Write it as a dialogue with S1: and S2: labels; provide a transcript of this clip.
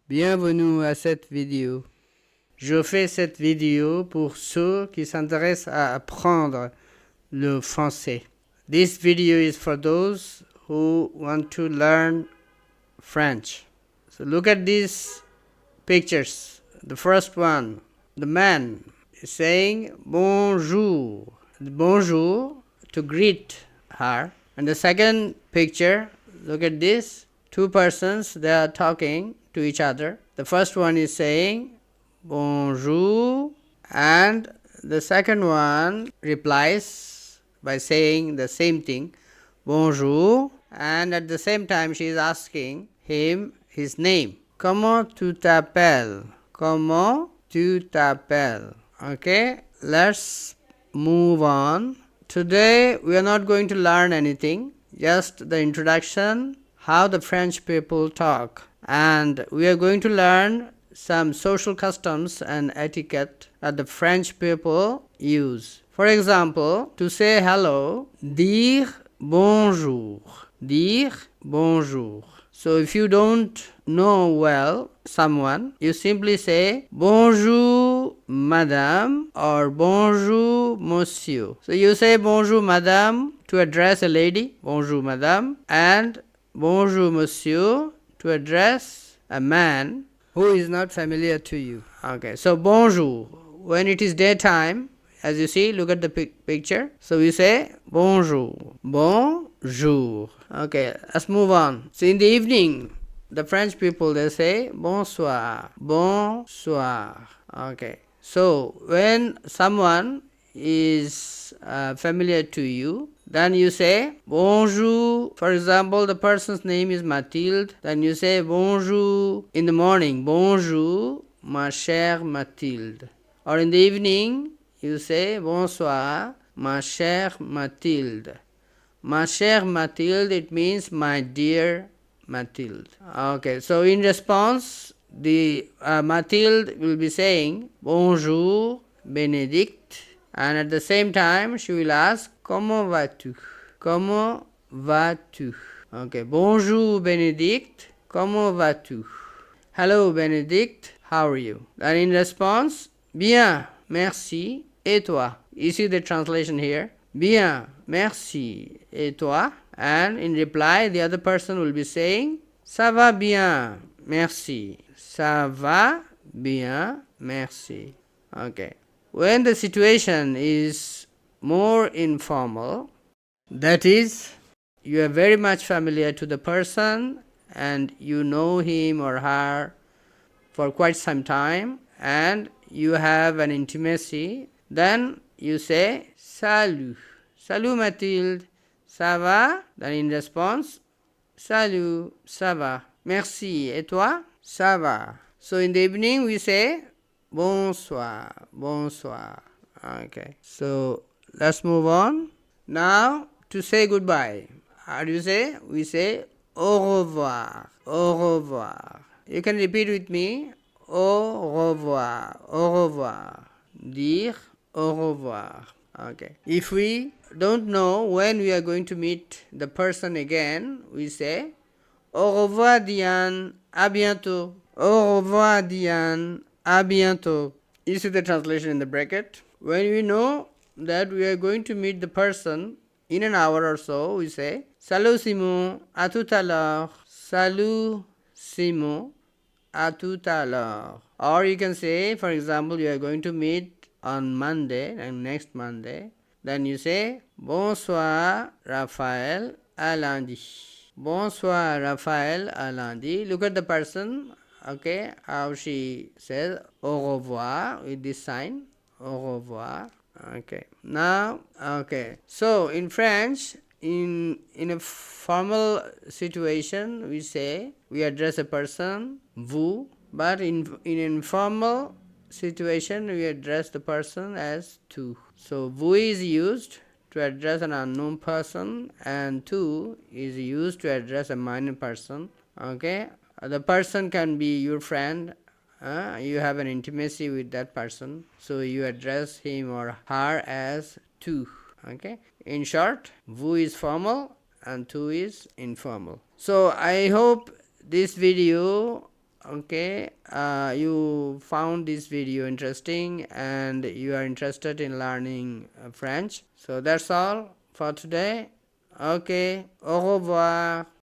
S1: Bienvenue à cette vidéo. Je fais cette vidéo pour ceux qui s'intéressent à apprendre le français. This video is for those who want to learn French. So look at these pictures. The first one, the man is saying bonjour. Bonjour to greet her. And the second picture, look at this. Two persons, they are talking to each other. The first one is saying bonjour, and the second one replies by saying the same thing, bonjour, and at the same time she is asking him his name. Comment tu t'appelles? Comment tu t'appelles? Okay, let's move on. Today we are not going to learn anything, just the introduction, how the French people talk, and we are going to learn some social customs and etiquette that the French people use. For example, to say hello, dire bonjour. Dire bonjour. So if you don't know well someone, you simply say bonjour madame or bonjour monsieur. So you say bonjour madame to address a lady, bonjour madame, and bonjour monsieur to address a man who is not familiar to you. Okay, so bonjour. When it is daytime, as you see, look at the picture. So we say bonjour. Bonjour. Okay, let's move on. So in the evening, the French people, they say bonsoir. Bonsoir. Okay, so when someone is familiar to you, then you say bonjour. For example, the person's name is Mathilde. Then you say bonjour in the morning. Bonjour, ma chère Mathilde. Or in the evening, you say bonsoir, ma chère Mathilde. Ma chère Mathilde, it means my dear Mathilde. Okay, so in response, the Mathilde will be saying bonjour, Bénédicte. And at the same time, she will ask, comment vas-tu? Comment vas-tu? Okay, bonjour Bénédicte, comment vas-tu? Hello Bénédicte, how are you? And in response, bien, merci, et toi? You see the translation here? Bien, merci, et toi? And in reply, the other person will be saying, ça va bien, merci. Ça va bien, merci. Okay. When the situation is more informal, that is, you are very much familiar to the person and you know him or her for quite some time and you have an intimacy, then you say salut. Salut Mathilde, ça va? Then in response, salut, ça va. Merci, et toi? Ça va. So in the evening we say bonsoir, bonsoir. Okay, so let's move on. Now to say goodbye. How do you say? We say au revoir, au revoir. You can repeat with me, au revoir, au revoir. Dire au revoir. Okay. If we don't know when we are going to meet the person again, we say au revoir Diane, à bientôt. Au revoir Diane, à bientôt. You see the translation in the bracket. When we know that we are going to meet the person in an hour or so, we say salut Simon, à tout à l'heure. Salut Simon, à tout à l'heure. Or you can say, for example, you are going to meet on Monday and next Monday. Then you say bonsoir Raphaël, à lundi. Bonsoir Raphaël, à lundi. Look at the person. Okay, how she says au revoir with this sign, au revoir. Okay, now, okay, so in French, in a formal situation, we address a person vous, but in informal situation, we address the person as tu. So vous is used to address an unknown person and tu is used to address a minor person. Okay, the person can be your friend. You have an intimacy with that person, so you address him or her as tu. Okay, in short, vous is formal and tu is informal. So I hope this video Okay, you found this video interesting and you are interested in learning French. So that's all for today. Okay, au revoir.